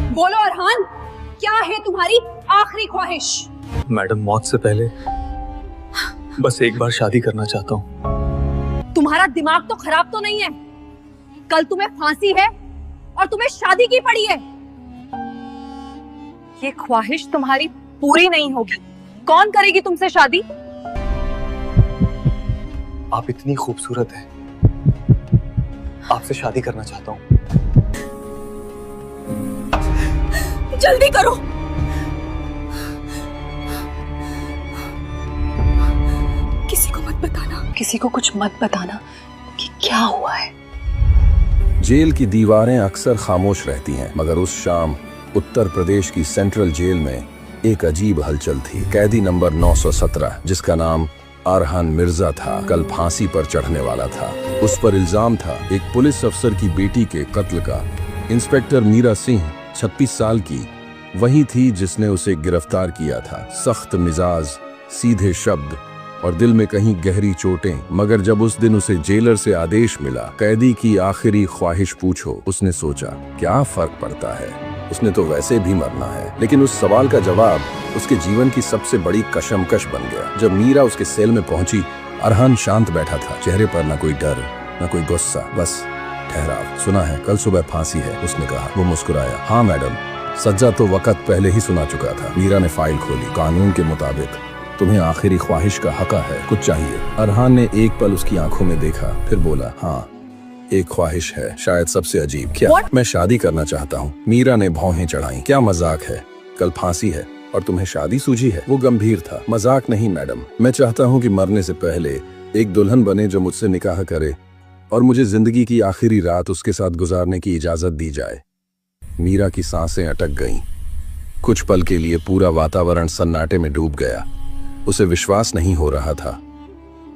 बोलो अरहान, क्या है तुम्हारी आखिरी ख्वाहिश? मैडम, मौत से पहले बस एक बार शादी करना चाहता हूँ। तुम्हारा दिमाग तो खराब तो नहीं है? कल तुम्हें फांसी है और तुम्हें शादी की पड़ी है। ये ख्वाहिश तुम्हारी पूरी नहीं होगी। कौन करेगी तुमसे शादी? आप इतनी खूबसूरत हैं, आपसे शादी करना चाहता हूँ। जल्दी करो। किसी को मत बताना, किसी को कुछ मत बताना कि क्या हुआ है। जेल की दीवारें अक्सर खामोश रहती हैं, मगर उस शाम उत्तर प्रदेश की सेंट्रल जेल में एक अजीब हलचल थी। कैदी नंबर 917, जिसका नाम अरहान मिर्जा था, कल फांसी पर चढ़ने वाला था। उस पर इल्जाम था एक पुलिस अफसर की बेटी के कत्ल का। इंस्पेक्टर मीरा सिंह 36 साल की वही थी जिसने उसे गिरफ्तार किया था। सख्त मिजाज, सीधे शब्द और दिल में कहीं गहरी चोटें। मगर जब उस दिन उसे जेलर से आदेश मिला, कैदी की आखिरी ख्वाहिश पूछो, उसने सोचा क्या फर्क पड़ता है, उसने तो वैसे भी मरना है। लेकिन उस सवाल का जवाब उसके जीवन की सबसे बड़ी कशमकश बन गया। जब मीरा उसके सेल में पहुंची, अरहान शांत बैठा था, चेहरे पर न कोई डर न कोई गुस्सा, बस ठहराव। सुना है कल सुबह फांसी है, उसने कहा। वो मुस्कुराया। हाँ मैडम, सज्जा तो वक्त पहले ही सुना चुका था। मीरा ने फाइल खोली। कानून के मुताबिक तुम्हें आखिरी ख्वाहिश का हक है, कुछ चाहिए? अरहान ने एक पल उसकी आंखों में देखा, फिर बोला, हाँ एक ख्वाहिश है, शायद सबसे अजीब। क्या? मैं शादी करना चाहता हूँ। मीरा ने भौहें चढ़ाई। क्या मजाक है? कल फांसी है और तुम्हें शादी सूझी है? वो गंभीर था। मजाक नहीं मैडम, मैं चाहता हूँ कि मरने से पहले एक दुल्हन बने जो मुझसे निकाह करे और मुझे जिंदगी की आखिरी रात उसके साथ गुजारने की इजाजत दी जाए। मीरा की सांसें अटक गईं। कुछ पल के लिए पूरा वातावरण सन्नाटे में डूब गया। उसे विश्वास नहीं हो रहा था।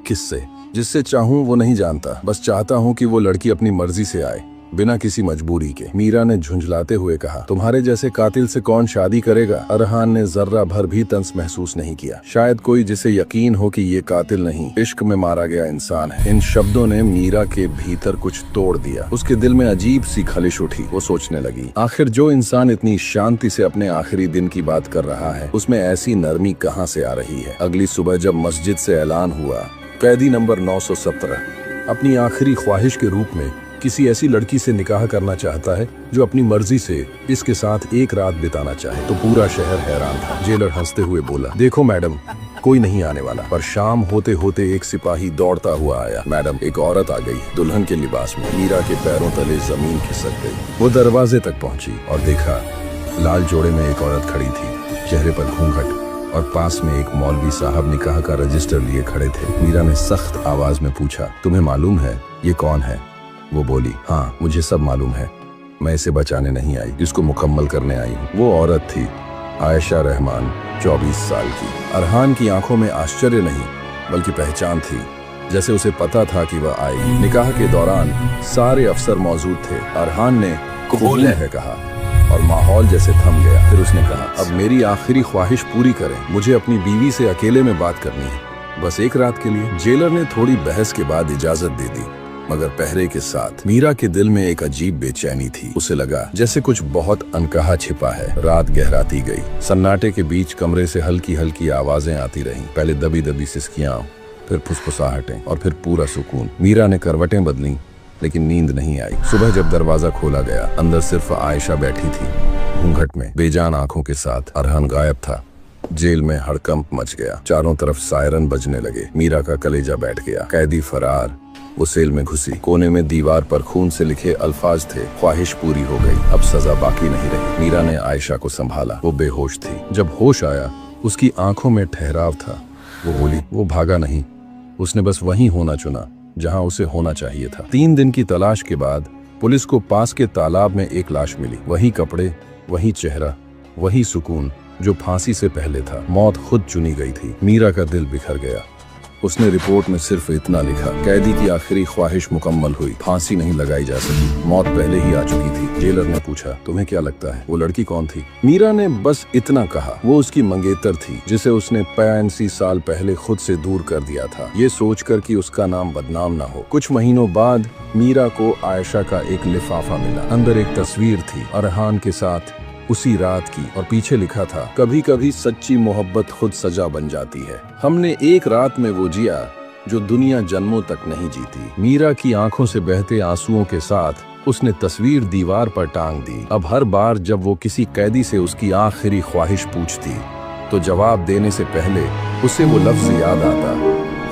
किससे? जिससे चाहूं वो नहीं जानता, बस चाहता हूं कि वो लड़की अपनी मर्जी से आए, बिना किसी मजबूरी के। मीरा ने झुंझलाते हुए कहा, तुम्हारे जैसे कातिल से कौन शादी करेगा? अरहान ने जर्रा भर भी तंस महसूस नहीं किया। शायद कोई जिसे यकीन हो कि ये कातिल नहीं, इश्क में मारा गया इंसान है। इन शब्दों ने मीरा के भीतर कुछ तोड़ दिया। उसके दिल में अजीब सी खलिश उठी। वो सोचने लगी, आखिर जो इंसान इतनी शांति से अपने आखिरी दिन की बात कर रहा है, उसमें ऐसी नरमी कहाँ से आ रही है? अगली सुबह जब मस्जिद से ऐलान हुआ, कैदी नंबर 917 अपनी आखिरी ख्वाहिश के रूप में किसी ऐसी लड़की से निकाह करना चाहता है जो अपनी मर्जी से इसके साथ एक रात बिताना चाहे, तो पूरा शहर हैरान था। जेलर हंसते हुए बोला, देखो मैडम, कोई नहीं आने वाला। पर शाम होते होते एक सिपाही दौड़ता हुआ आया। मैडम, एक औरत आ गई, दुल्हन के लिबास में। मीरा के पैरों तले जमीन खिसक गई। वो दरवाजे तक पहुंची और देखा लाल जोड़े में एक औरत खड़ी थी, चेहरे पर घूंघट, और पास में एक मौलवी साहब निकाह का रजिस्टर लिए खड़े थे। मीरा ने सख्त आवाज में पूछा, तुम्हें मालूम है ये कौन है? वो बोली, हाँ मुझे सब मालूम है, मैं इसे बचाने नहीं आई, इसको मुकम्मल करने आई हूँ। वो औरत थी आयशा रहमान, 24 साल की। अरहान की आंखों में आश्चर्य नहीं बल्कि पहचान थी, जैसे उसे पता था कि वह आएगी। निकाह के दौरान सारे अफसर मौजूद थे। अरहान ने कबूल है कहा और माहौल जैसे थम गया। फिर उसने कहा, अब मेरी आखिरी ख्वाहिश पूरी करें, मुझे अपनी बीवी से अकेले में बात करनी है, बस एक रात के लिए। जेलर ने थोड़ी बहस के बाद इजाजत दे दी, मगर पहरे के साथ। मीरा के दिल में एक अजीब बेचैनी थी। उसे लगा जैसे कुछ बहुत अनकहा छिपा है। रात गहराती गई। सन्नाटे के बीच कमरे से हल्की हल्की आवाजें आती रहीं। पहले दबी दबी सिसकियां, फिर फुसफुसाहटें और फिर पूरा सुकून। मीरा ने करवटें बदली, लेकिन नींद नहीं आई। सुबह जब दरवाजा खोला गया, अंदर सिर्फ आयशा बैठी थी, घूंघट में, बेजान आंखों के साथ। अरहान गायब था। जेल में हड़कंप मच गया। चारों तरफ सायरन बजने लगे। मीरा का कलेजा बैठ गया। कैदी फरार। वो सेल में घुसी। कोने में दीवार पर खून से लिखे अल्फाज थे, ख्वाहिश पूरी हो गई, अब सजा बाकी नहीं रही। मीरा ने आयशा को संभाला। वो बेहोश थी। जब होश आया, उसकी आंखों में ठहराव था। वो बोली, वो भागा नहीं, उसने बस वहीं होना चुना जहां उसे होना चाहिए था। 3 दिन की तलाश के बाद पुलिस को पास के तालाब में एक लाश मिली। वही कपड़े, वही चेहरा, वही सुकून जो फांसी से पहले था। मौत खुद चुनी गई थी। मीरा का दिल बिखर गया। उसने रिपोर्ट में सिर्फ इतना लिखा, कैदी की आखिरी ख्वाहिश मुकम्मल हुई, फांसी नहीं लगाई जा सकी, मौत पहले ही आ चुकी थी। जेलर ने पूछा, तुम्हें क्या लगता है वो लड़की कौन थी? मीरा ने बस इतना कहा, वो उसकी मंगेतर थी, जिसे उसने 85 साल पहले खुद से दूर कर दिया था, ये सोचकर कि उसका नाम बदनाम ना हो। कुछ महीनों बाद मीरा को आयशा का एक लिफाफा मिला। अंदर एक तस्वीर थी, अरहान के साथ उसी रात की, और पीछे लिखा था, कभी कभी सच्ची मोहब्बत खुद सजा बन जाती है। हमने एक रात में वो जिया जो दुनिया जन्मों तक नहीं जीती। मीरा की आंखों से बहते आंसुओं के साथ उसने तस्वीर दीवार पर टांग दी। अब हर बार जब वो किसी कैदी से उसकी आखिरी ख्वाहिश पूछती तो जवाब देने से पहले उसे वो लफ्ज याद आता,